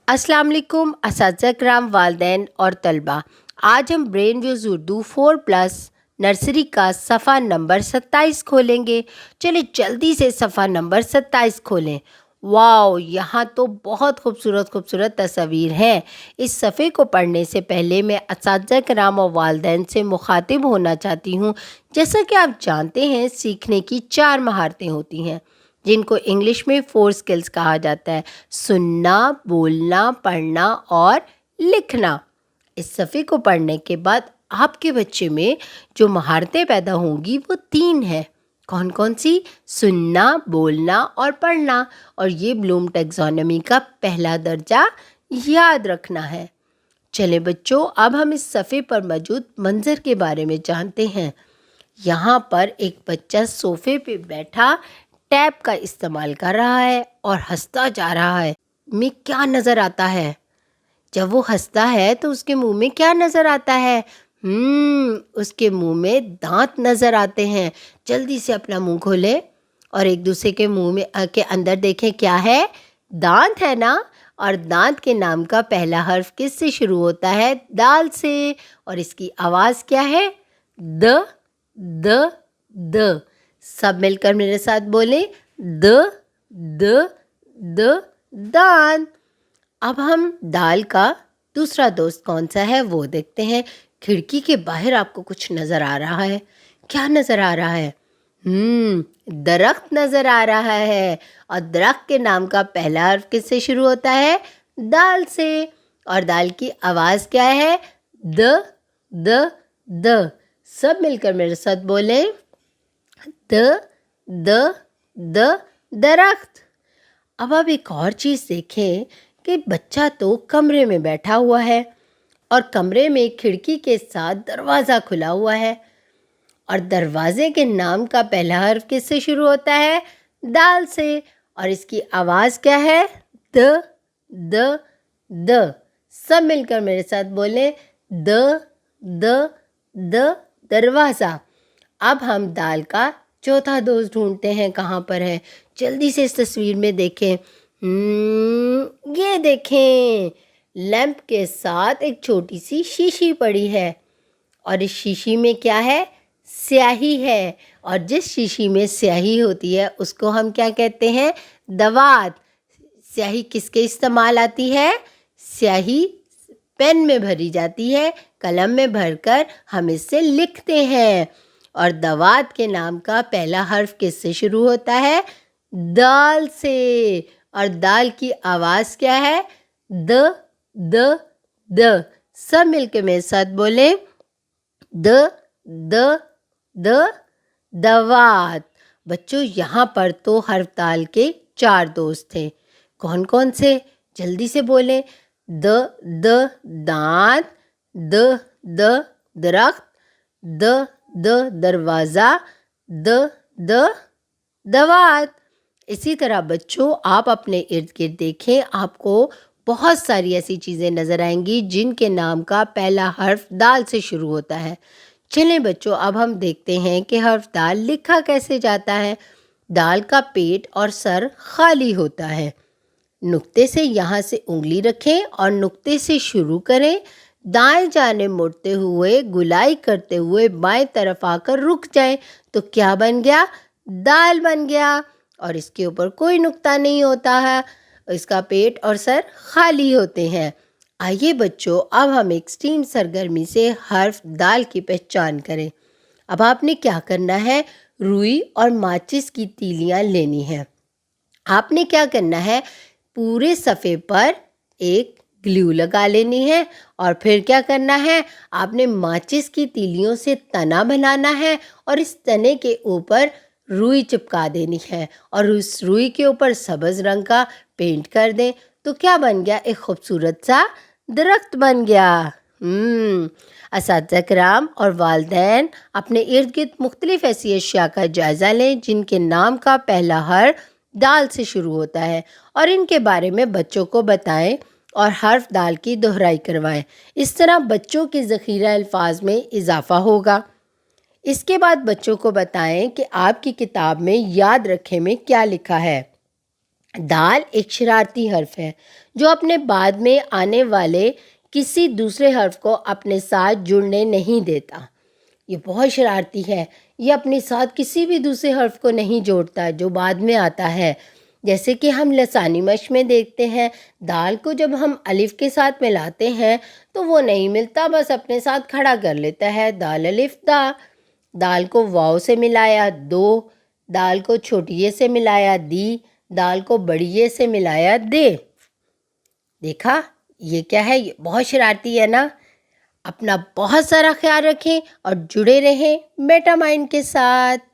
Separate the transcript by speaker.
Speaker 1: अस्सलाम वालेकुम असातिज़ा किराम, वालिदैन और तलबा। आज हम ब्रेन व्यूज़ उर्दू 4+ नर्सरी का सफ़ा नंबर 27 खोलेंगे। चलिए जल्दी से सफ़ा नंबर 27 खोलें। वाओ, यहाँ तो बहुत खूबसूरत खूबसूरत तस्वीर हैं। इस सफ़े को पढ़ने से पहले मैं असातिज़ा किराम और वालिदैन से मुखातिब होना चाहती हूँ। जैसा कि आप जानते हैं, सीखने की 4 महारतें होती हैं जिनको इंग्लिश में 4 स्किल्स कहा जाता है: सुनना, बोलना, पढ़ना और लिखना। इस सफ़े को पढ़ने के बाद आपके बच्चे में जो महारतें पैदा होंगी वो 3 हैं। कौन कौन सी? सुनना, बोलना और पढ़ना। और ये ब्लूम टैक्सोनॉमी का पहला दर्जा याद रखना है। चले बच्चों, अब हम इस सफ़े पर मौजूद मंजर के बारे में जानते हैं। यहाँ पर एक बच्चा सोफे पे बैठा टैब का इस्तेमाल कर रहा है और हंसता जा रहा है। में क्या नज़र आता है? जब वो हंसता है तो उसके मुंह में क्या नज़र आता है? उसके मुंह में दांत नज़र आते हैं। जल्दी से अपना मुंह खोले और एक दूसरे के मुंह में के अंदर देखें, क्या है? दांत है ना। और दांत के नाम का पहला हर्फ किस से शुरू होता है? दाल से। और इसकी आवाज़ क्या है? The the the. सब मिलकर मेरे साथ बोले, द द द, दांत। अब हम दाल का दूसरा दोस्त कौन सा है वो देखते हैं। खिड़की के बाहर आपको कुछ नज़र आ रहा है। क्या नज़र आ रहा है? दरख्त नज़र आ रहा है। और दरख्त के नाम का पहला हर्फ किससे शुरू होता है? दाल से। और दाल की आवाज़ क्या है? The the the. सब मिलकर मेरे साथ बोले, द द द, दरख्त। अब आप एक और चीज़ देखें कि बच्चा तो कमरे में बैठा हुआ है और कमरे में खिड़की के साथ दरवाज़ा खुला हुआ है। और दरवाजे के नाम का पहला हर्फ किससे शुरू होता है? दाल से। और इसकी आवाज़ क्या है? The the the. सब मिलकर मेरे साथ बोलें, द द द, दरवाज़ा। अब हम दाल का चौथा दोस्त ढूंढते हैं, कहाँ पर है? जल्दी से इस तस्वीर में देखें। ये देखें, लैंप के साथ एक छोटी सी शीशी पड़ी है और इस शीशी में क्या है? स्याही है। और जिस शीशी में स्याही होती है उसको हम क्या कहते हैं? दवात। स्याही किसके इस्तेमाल आती है? स्याही पेन में भरी जाती है, कलम में भरकर हम इससे लिखते हैं। और दवात के नाम का पहला हर्फ किससे शुरू होता है? दाल से। और दाल की आवाज़ क्या है? The the the. सब मिलके मेरे साथ बोले, द द द, दवात। बच्चों, यहाँ पर तो हर्फ दाल के 4 दोस्त थे। कौन कौन से? जल्दी से बोलें। द द, दांत। द द, दरख्त। द द, दरवाज़ा। द द, दवात। इसी तरह बच्चों, आप अपने इर्द गिर्द देखें, आपको बहुत सारी ऐसी चीज़ें नज़र आएंगी जिनके नाम का पहला हर्फ दाल से शुरू होता है। चलें बच्चों, अब हम देखते हैं कि हर्फ दाल लिखा कैसे जाता है। दाल का पेट और सर खाली होता है। नुक्ते से यहाँ से उंगली रखें और नुक्ते से शुरू करें। दाएं जाने मुड़ते हुए, गुलाई करते हुए बाएं तरफ आकर रुक जाएं तो क्या बन गया? दाल बन गया। और इसके ऊपर कोई नुक्ता नहीं होता है, इसका पेट और सर खाली होते हैं। आइए बच्चों, अब हम एक्सट्रीम सरगर्मी से हर्फ दाल की पहचान करें। अब आपने क्या करना है? रुई और माचिस की तीलियां लेनी है। आपने क्या करना है? पूरे सफ़े पर एक ग्लू लगा लेनी है और फिर क्या करना है? आपने माचिस की तीलियों से तना बनाना है और इस तने के ऊपर रुई चिपका देनी है और उस रुई के ऊपर सब्ज़ रंग का पेंट कर दें तो क्या बन गया? एक खूबसूरत सा दरख्त बन गया। असातिज़ा किराम और वालिदैन अपने इर्द गिर्द मुख्तलिफ ऐसी अशिया का जायज़ा लें जिनके नाम का पहला हर्फ दाल से शुरू होता है और इनके बारे में बच्चों को बताएं और हर्फ दाल की दोहराई करवाएं। इस तरह बच्चों के ज़ख़ीरा अल्फाज में इजाफ़ा होगा। इसके बाद बच्चों को बताएं कि आपकी किताब में याद रखें में क्या लिखा है। दाल एक शरारती हर्फ है جو اپنے بعد میں آنے والے کسی دوسرے حرف کو اپنے ساتھ جڑنے نہیں دیتا۔ یہ بہت شرارتی ہے، یہ اپنے ساتھ کسی بھی دوسرے حرف کو نہیں جوڑتا جو بعد میں آتا ہے۔ جیسے کہ ہم لسانی مشق میں دیکھتے ہیں، دال کو جب ہم الف کے ساتھ ملاتے ہیں تو وہ نہیں ملتا، بس اپنے ساتھ کھڑا کر لیتا ہے، دال الف دا۔ دال کو واو سے ملایا دو، دال کو چھوٹی یہ سے ملایا دی، دال کو بڑی یہ سے ملایا دے۔ دیکھا یہ کیا ہے؟ یہ بہت شرارتی ہے نا۔ اپنا بہت سارا خیال رکھیں اور جڑے رہیں میٹا مائنڈ کے ساتھ۔